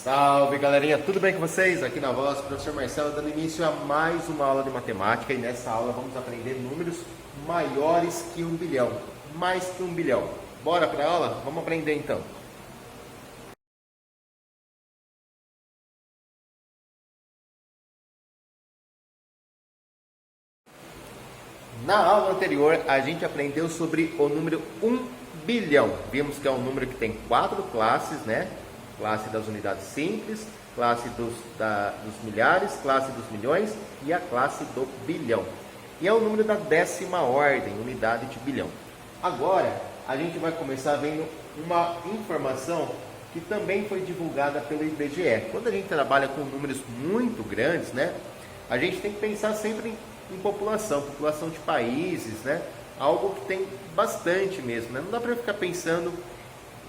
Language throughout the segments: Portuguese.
Salve galerinha, tudo bem com vocês? Aqui na voz, professor Marcelo, dando início a mais uma aula de matemática. E nessa aula vamos aprender números maiores que 1 bilhão, mais que 1 bilhão. Bora para a aula? Vamos aprender então. Na aula anterior a gente aprendeu sobre o número 1 bilhão. Vimos que é um número que tem 4 classes, né? Classe das unidades simples, classe dos milhares, classe dos milhões e a classe do bilhão. E é o número da 10ª ordem, unidade de bilhão. Agora, a gente vai começar vendo uma informação que também foi divulgada pelo IBGE. Quando a gente trabalha com números muito grandes, né? A gente tem que pensar sempre em população de países, né? Algo que tem bastante mesmo, né? Não dá para ficar pensando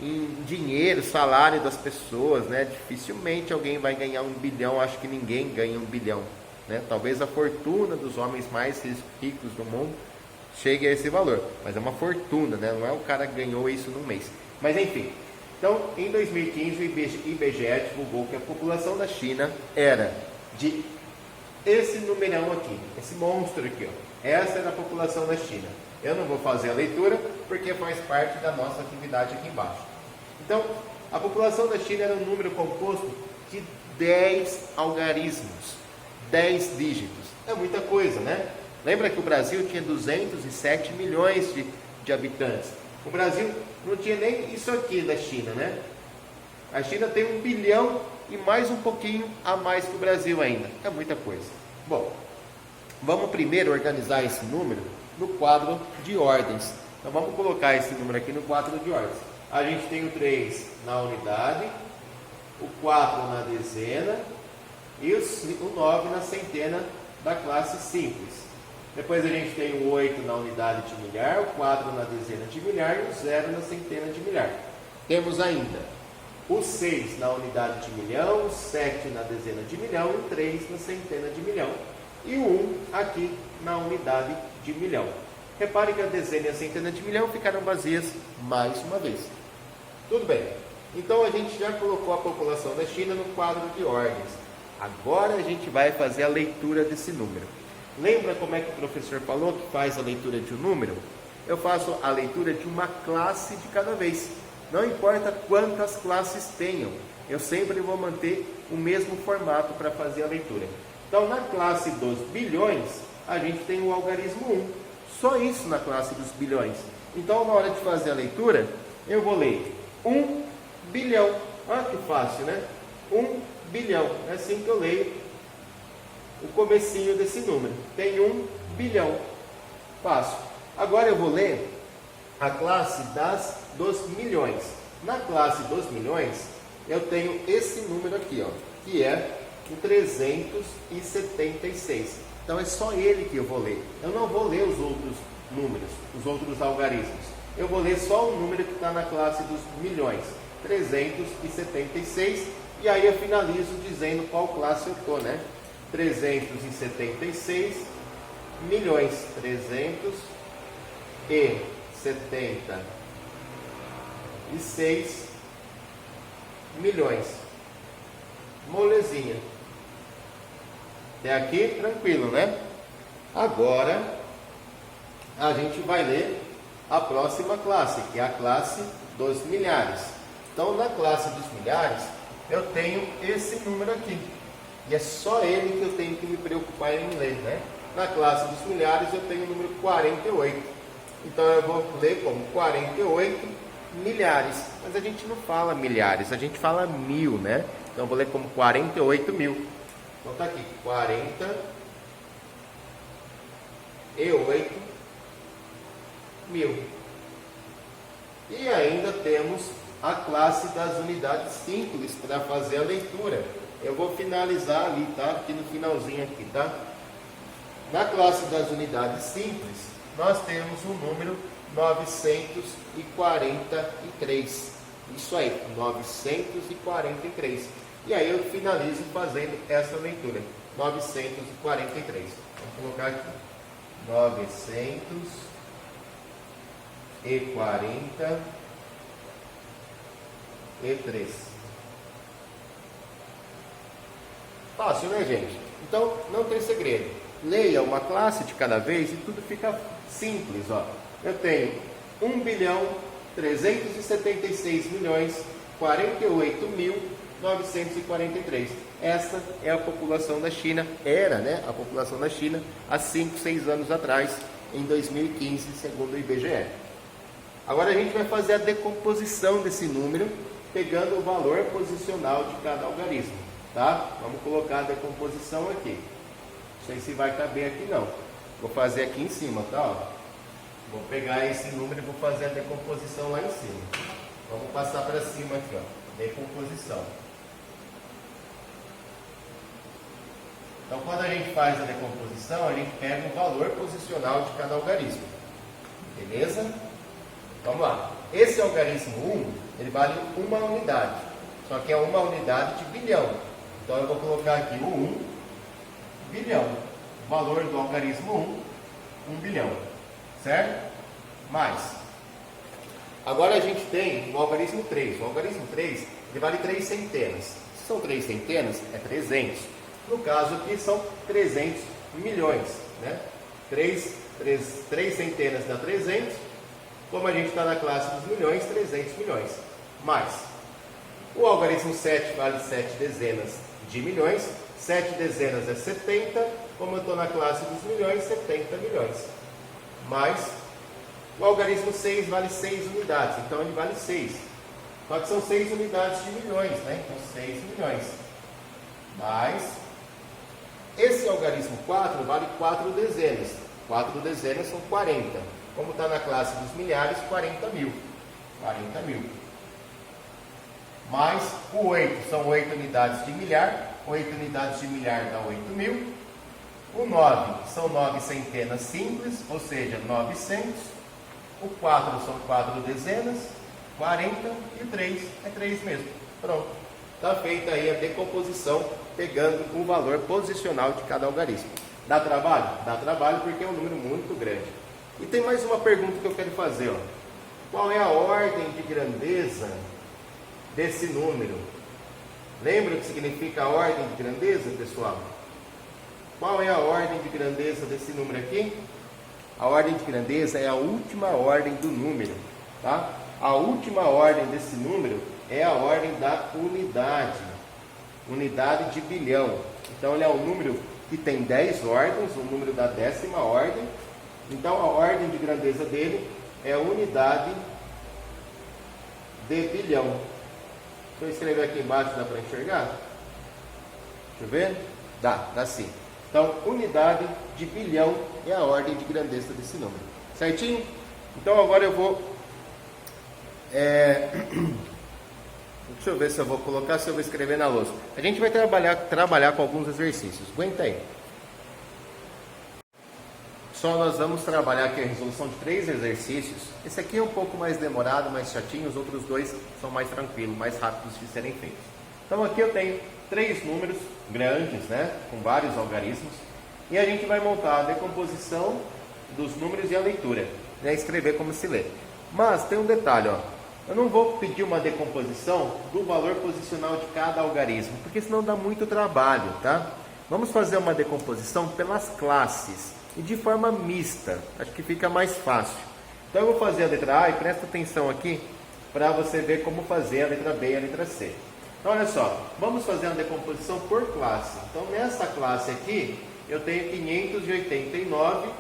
em dinheiro, salário das pessoas, né? Dificilmente alguém vai ganhar 1 bilhão, acho que ninguém ganha 1 bilhão, né? Talvez a fortuna dos homens mais ricos do mundo chegue a esse valor, mas é uma fortuna, né? Não é o cara que ganhou isso num mês. Mas enfim, então em 2015 o IBGE divulgou que a população da China era de esse numerão aqui, esse monstro aqui, ó. Essa era a população da China. Eu não vou fazer a leitura porque faz parte da nossa atividade aqui embaixo. Então, a população da China era um número composto de 10 algarismos, 10 dígitos. É muita coisa, né? Lembra que o Brasil tinha 207 milhões de habitantes. O Brasil não tinha nem isso aqui da China, né? A China tem 1 bilhão e mais um pouquinho a mais que o Brasil ainda. É muita coisa. Bom, vamos primeiro organizar esse número no quadro de ordens. Então vamos colocar esse número aqui no quadro de ordens. A gente tem o 3 na unidade, o 4 na dezena e o 9 na centena da classe simples. Depois a gente tem o 8 na unidade de milhar, o 4 na dezena de milhar e o 0 na centena de milhar. Temos ainda o 6 na unidade de milhão, o 7 na dezena de milhão e o 3 na centena de milhão. E o 1 aqui na unidade de milhão. Repare que a dezena e a centena de milhão ficaram vazias mais uma vez. Tudo bem. Então a gente já colocou a população da China no quadro de ordens. Agora a gente vai fazer a leitura desse número. Lembra como é que o professor falou que faz a leitura de um número? Eu faço a leitura de uma classe de cada vez. Não importa quantas classes tenham, eu sempre vou manter o mesmo formato para fazer a leitura. Então, na classe dos bilhões, a gente tem o algarismo 1. Só isso na classe dos bilhões. Então, na hora de fazer a leitura, eu vou ler 1 bilhão. Olha que fácil, né? 1 bilhão. É assim que eu leio o comecinho desse número. Tem 1 bilhão. Fácil. Agora eu vou ler a classe dos milhões. Na classe dos milhões, eu tenho esse número aqui, ó, que é o 376. Então é só ele que eu vou ler. Eu não vou ler os outros números, os outros algarismos. Eu vou ler só o número que está na classe dos milhões, 376. E aí eu finalizo dizendo qual classe eu estou, né? 376 milhões, 376 milhões. Molezinha. Até aqui, tranquilo, né? Agora, a gente vai ler a próxima classe, que é a classe dos milhares. Então, na classe dos milhares, eu tenho esse número aqui. E é só ele que eu tenho que me preocupar em ler, né? Na classe dos milhares, eu tenho o número 48. Então, eu vou ler como 48 milhares. Mas a gente não fala milhares, a gente fala mil, né? Então, eu vou ler como 48 mil. Então, está aqui, 48 mil. E ainda temos a classe das unidades simples para fazer a leitura. Eu vou finalizar ali, tá? Aqui no finalzinho aqui, tá? Na classe das unidades simples, nós temos o número 943. Isso aí, 943. E aí eu finalizo fazendo essa leitura, 943. Vamos colocar aqui, 943. Fácil, né, gente? Então, não tem segredo. Leia uma classe de cada vez e tudo fica simples, ó. Eu tenho 1.376.048.943. Essa é a população da China, era, né, a população da China há 5, 6 anos atrás, em 2015, segundo o IBGE. Agora a gente vai fazer a decomposição desse número, pegando o valor posicional de cada algarismo, tá? Vamos colocar a decomposição aqui. Não sei se vai caber aqui não. Vou fazer aqui em cima, tá? Ó. Vou pegar esse número e vou fazer a decomposição lá em cima. Vamos passar para cima aqui, ó. Decomposição. Então, quando a gente faz a decomposição, a gente pega o valor posicional de cada algarismo. Beleza? Vamos lá. Esse algarismo 1, ele vale uma unidade. Só que é uma unidade de bilhão. Então, eu vou colocar aqui o 1 bilhão. O valor do algarismo 1 bilhão. Certo? Mais. Agora a gente tem o algarismo 3. O algarismo 3, ele vale 3 centenas. Se são 3 centenas, é 300. No caso aqui são 300 milhões, né? 3 centenas dá 300. Como a gente está na classe dos milhões, 300 milhões. Mais. O algarismo 7 vale 7 dezenas de milhões. 7 dezenas é 70. Como eu estou na classe dos milhões, 70 milhões. Mais. O algarismo 6 vale 6 unidades. Então ele vale 6. Só que são 6 unidades de milhões, né? Então 6 milhões. Mais. Esse algarismo 4 vale 4 dezenas. 4 dezenas são 40. Como está na classe dos milhares, 40 mil. 40 mil. Mais o 8 são 8 unidades de milhar. 8 unidades de milhar dá 8 mil. O 9 são 9 centenas simples, ou seja, 900. O 4 são 4 dezenas, 40. E o 3 é 3 mesmo. Pronto. Está feita aí a decomposição, pegando o valor posicional de cada algarismo. Dá trabalho? Dá trabalho porque é um número muito grande. E tem mais uma pergunta que eu quero fazer. Ó. Qual é a ordem de grandeza desse número? Lembra o que significa a ordem de grandeza, pessoal? Qual é a ordem de grandeza desse número aqui? A ordem de grandeza é a última ordem do número. Tá? A última ordem desse número é a ordem da unidade. Unidade de bilhão. Então ele é um número que tem 10 ordens, o número da 10ª ordem. Então a ordem de grandeza dele é a unidade de bilhão. Deixa eu escrever aqui embaixo, dá para enxergar? Deixa eu ver. Dá sim. Então, unidade de bilhão é a ordem de grandeza desse número. Certinho? Então agora eu vou... Deixa eu ver se eu vou colocar, se eu vou escrever na lousa. A gente vai trabalhar com alguns exercícios. Aguenta aí. Só nós vamos trabalhar aqui a resolução de 3 exercícios. Esse aqui é um pouco mais demorado, mais chatinho. Os outros 2 são mais tranquilos, mais rápidos de serem feitos. Então aqui eu tenho 3 números grandes, né, com vários algarismos. E a gente vai montar a decomposição dos números e a leitura. Né, escrever como se lê. Mas tem um detalhe, ó. Eu não vou pedir uma decomposição do valor posicional de cada algarismo, porque senão dá muito trabalho, tá? Vamos fazer uma decomposição pelas classes e de forma mista. Acho que fica mais fácil. Então eu vou fazer a letra A e presta atenção aqui para você ver como fazer a letra B e a letra C. Então olha só, vamos fazer uma decomposição por classe. Então nessa classe aqui eu tenho 589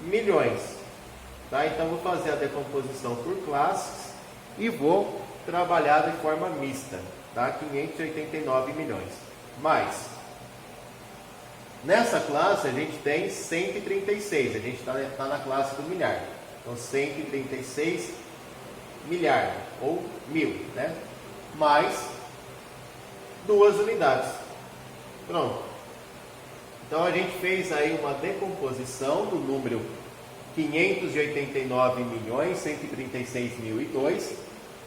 milhões. Tá? Então vou fazer a decomposição por classes e vou trabalhar de forma mista, tá? 589 milhões. Mais, nessa classe a gente tem 136, a gente está na classe do milhar. Então 136 milhar, ou 1000, né? Mais 2 unidades. Pronto. Então a gente fez aí uma decomposição do número 589.136.002,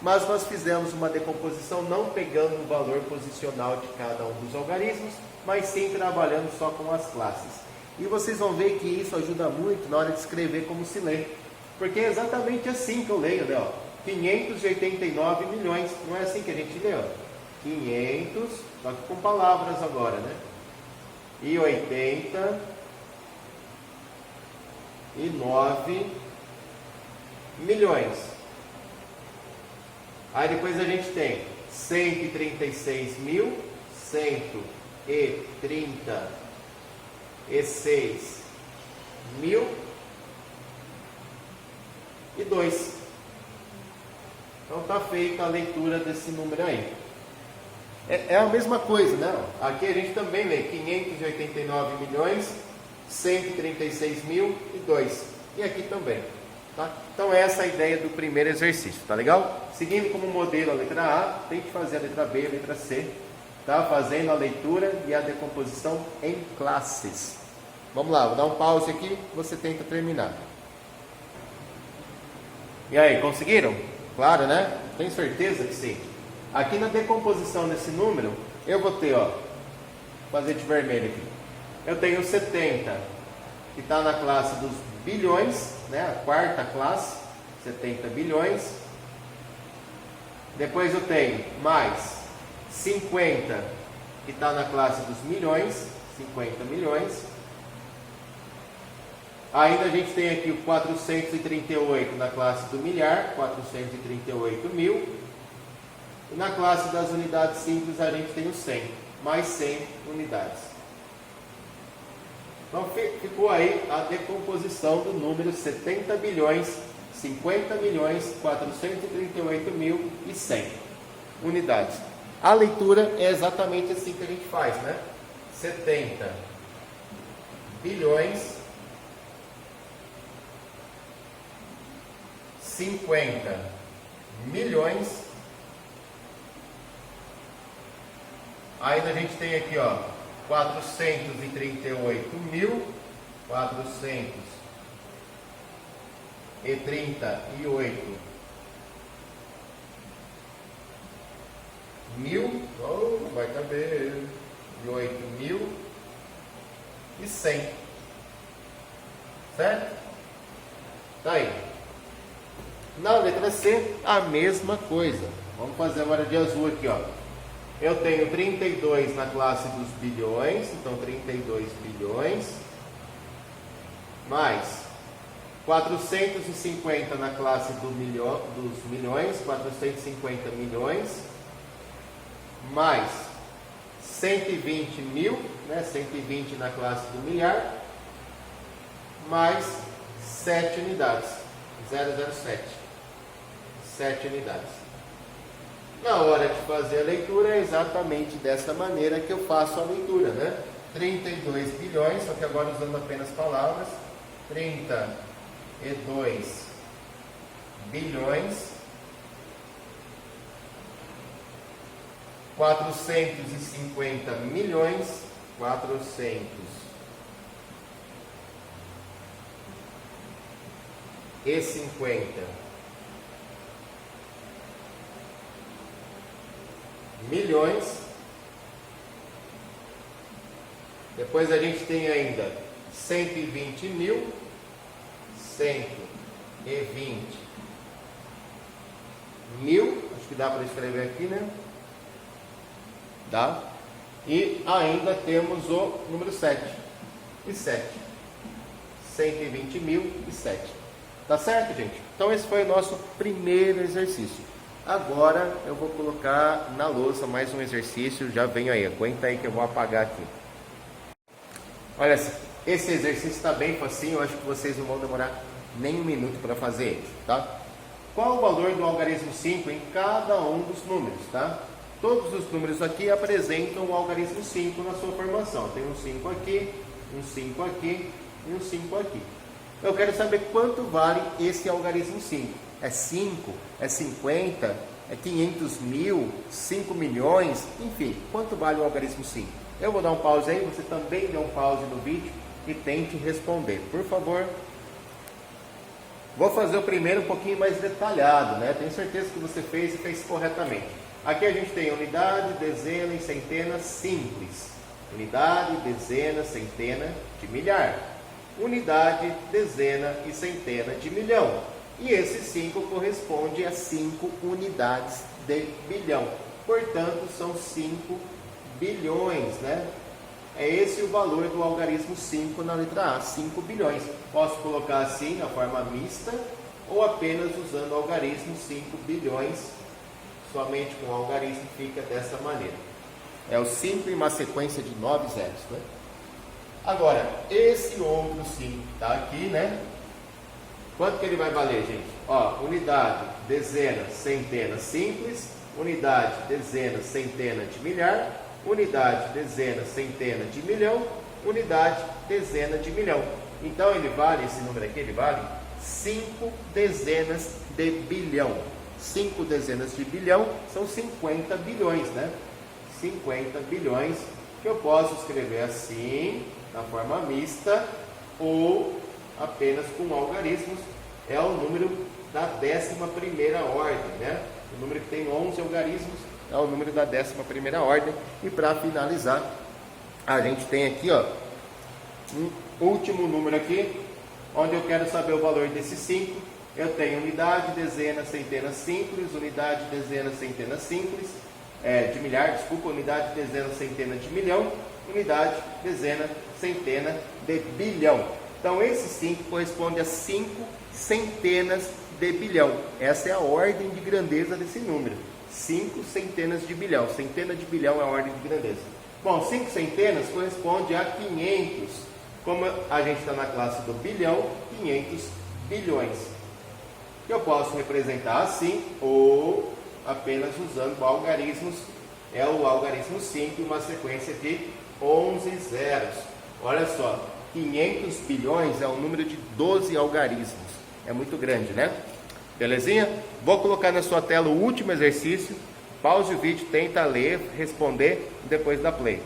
mas nós fizemos uma decomposição não pegando o valor posicional de cada um dos algarismos, mas sim trabalhando só com as classes. E vocês vão ver que isso ajuda muito na hora de escrever como se lê, porque é exatamente assim que eu leio, né? 589 milhões, não é assim que a gente lê, ó. 500, só que com palavras agora, né? E 89 milhões. Aí depois a gente tem 136.136.002. Então tá feita a leitura desse número aí. É a mesma coisa, né? Aqui a gente também lê 589 milhões, 136.002. E aqui também. Tá? Então essa é a ideia do primeiro exercício, tá legal? Seguindo como modelo a letra A, tem que fazer a letra B e a letra C, tá? Fazendo a leitura e a decomposição em classes. Vamos lá, vou dar um pause aqui, você tenta terminar. E aí, conseguiram? Claro, né? Tenho certeza que sim. Aqui na decomposição desse número, eu vou ter, ó, vou fazer de vermelho aqui. Eu tenho 70, que está na classe dos bilhões, né? A quarta classe, 70 bilhões. Depois eu tenho mais 50, que está na classe dos milhões, 50 milhões. Ainda a gente tem aqui o 438 na classe do milhar, 438 mil. E na classe das unidades simples a gente tem o 100, mais 100 unidades. Então ficou aí a decomposição do número 70 bilhões, 50 milhões, 438 mil e 100 unidades. A leitura é exatamente assim que a gente faz, né? 70 bilhões, 50 milhões. Ainda a gente tem aqui, ó, 438 mil, 438 mil, oh, vai caber, e 8 mil e 100, certo? Tá aí. Na letra C, a mesma coisa. Vamos fazer agora de azul aqui, ó. Eu tenho 32 na classe dos bilhões, então 32 bilhões, mais 450 na classe dos milhões, 450 milhões, mais 120 mil, né, 120 na classe do milhar, mais 7 unidades, 007, 7 unidades. Na hora de fazer a leitura é exatamente dessa maneira que eu faço a leitura, né? 32 bilhões, só que agora usando apenas palavras. 32 bilhões, 450 milhões, 450 milhões. Depois a gente tem ainda 120 mil, 120 mil, acho que dá para escrever aqui, né? Dá. E ainda temos o número 7 e 7, 120 mil e 7. Tá certo, gente? Então esse foi o nosso primeiro exercício. Agora eu vou colocar na louça mais um exercício, já venho aí, aguenta aí que eu vou apagar aqui. Olha, esse exercício está bem facinho, eu acho que vocês não vão demorar nem um minuto para fazer ele, tá? Qual o valor do algarismo 5 em cada um dos números, tá? Todos os números aqui apresentam o algarismo 5 na sua formação. Tem um 5 aqui, um 5 aqui e um 5 aqui. Eu quero saber quanto vale esse algarismo 5. É 5? É 50? É 500 mil? 5 milhões? Enfim, quanto vale o algarismo 5? Eu vou dar um pause aí, você também dê um pause no vídeo e tente responder, por favor. Vou fazer o primeiro um pouquinho mais detalhado, né? Tenho certeza que você fez e fez corretamente. Aqui a gente tem unidade, dezena e centena simples. Unidade, dezena, centena de milhar. Unidade, dezena e centena de milhão. E esse 5 corresponde a 5 unidades de bilhão. portanto são 5 bilhões, né? É esse o valor do algarismo 5 na letra A, 5 bilhões. Posso colocar assim na forma mista ou apenas usando o algarismo 5 bilhões, somente com o algarismo fica dessa maneira. É o 5 em uma sequência de 9 zeros, né? Agora, esse outro 5 que está aqui, né? Quanto que ele vai valer, gente? Ó, unidade, dezena, centena, simples, unidade, dezena, centena de milhar, unidade, dezena, centena de milhão, unidade, dezena de milhão. Então ele vale, esse número aqui, ele vale 5 dezenas de bilhão. 5 dezenas de bilhão são 50 bilhões, né? 50 bilhões, que eu posso escrever assim, na forma mista, ou apenas com algarismos. É o número da 11ª ordem, né? O número que tem 11 algarismos é o número da 11ª ordem. E para finalizar, a gente tem aqui, ó, um último número aqui, onde eu quero saber o valor desses 5. Eu tenho unidade, dezena, centena, simples, unidade, dezena, centena, simples, de milhar, desculpa, unidade, dezena, centena de milhão, unidade, dezena, centena de bilhão. Então, esse 5 corresponde a 5 centenas de bilhão. Essa é a ordem de grandeza desse número. 5 centenas de bilhão. Centena de bilhão é a ordem de grandeza. Bom, 5 centenas corresponde a 500. Como a gente está na classe do bilhão, 500 bilhões. Eu posso representar assim, ou apenas usando algarismos. É o algarismo 5, uma sequência de 11 zeros. Olha só, 500 bilhões é um número de 12 algarismos. É muito grande, né? Belezinha? Vou colocar na sua tela o último exercício. Pause o vídeo, tenta ler, responder e depois dá play.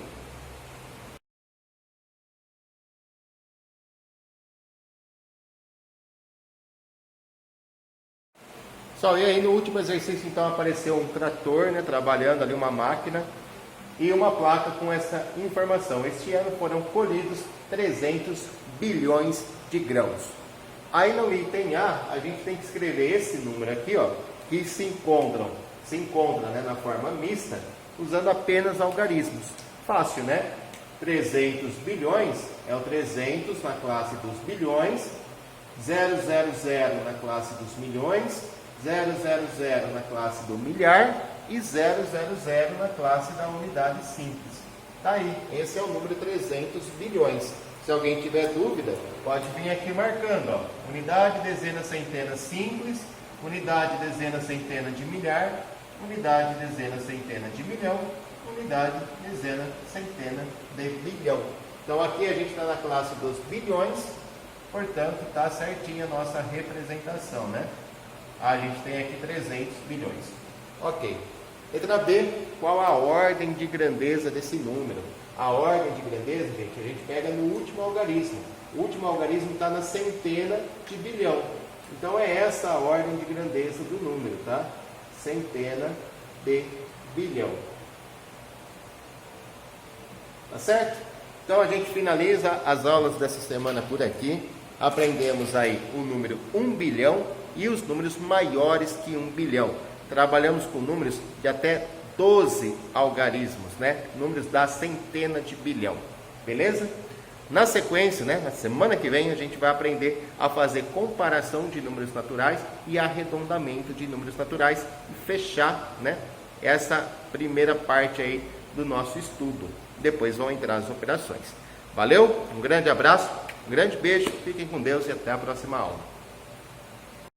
Só, e aí no último exercício então apareceu um trator, né, trabalhando ali uma máquina e uma placa com essa informação. Este ano foram colhidos 300 bilhões de grãos. Aí no item A, a gente tem que escrever esse número aqui, ó, que se encontra, né, na forma mista, usando apenas algarismos. Fácil, né? 300 bilhões é o 300 na classe dos bilhões, 000 na classe dos milhões, 000 na classe do milhar e 000 na classe da unidade simples. Tá aí, esse é o número 300 bilhões. Se alguém tiver dúvida, pode vir aqui marcando, ó, unidade, dezena, centena, simples, unidade, dezena, centena de milhar, unidade, dezena, centena de milhão, unidade, dezena, centena de bilhão. Então aqui a gente está na classe dos bilhões, portanto está certinha a nossa representação, né? A gente tem aqui 300 bilhões. Ok. Letra B, qual a ordem de grandeza desse número? A ordem de grandeza, gente, a gente pega no último algarismo. O último algarismo está na centena de bilhão. Então é essa a ordem de grandeza do número, tá? Centena de bilhão. Tá certo? Então a gente finaliza as aulas dessa semana por aqui. Aprendemos aí o número 1 bilhão e os números maiores que 1 bilhão. Trabalhamos com números de até 12 algarismos, né? Números da centena de bilhão. Beleza? Na sequência, né? Na semana que vem, a gente vai aprender a fazer comparação de números naturais e arredondamento de números naturais e fechar, né, essa primeira parte aí do nosso estudo. Depois vão entrar as operações. Valeu? Um grande abraço, um grande beijo, fiquem com Deus e até a próxima aula.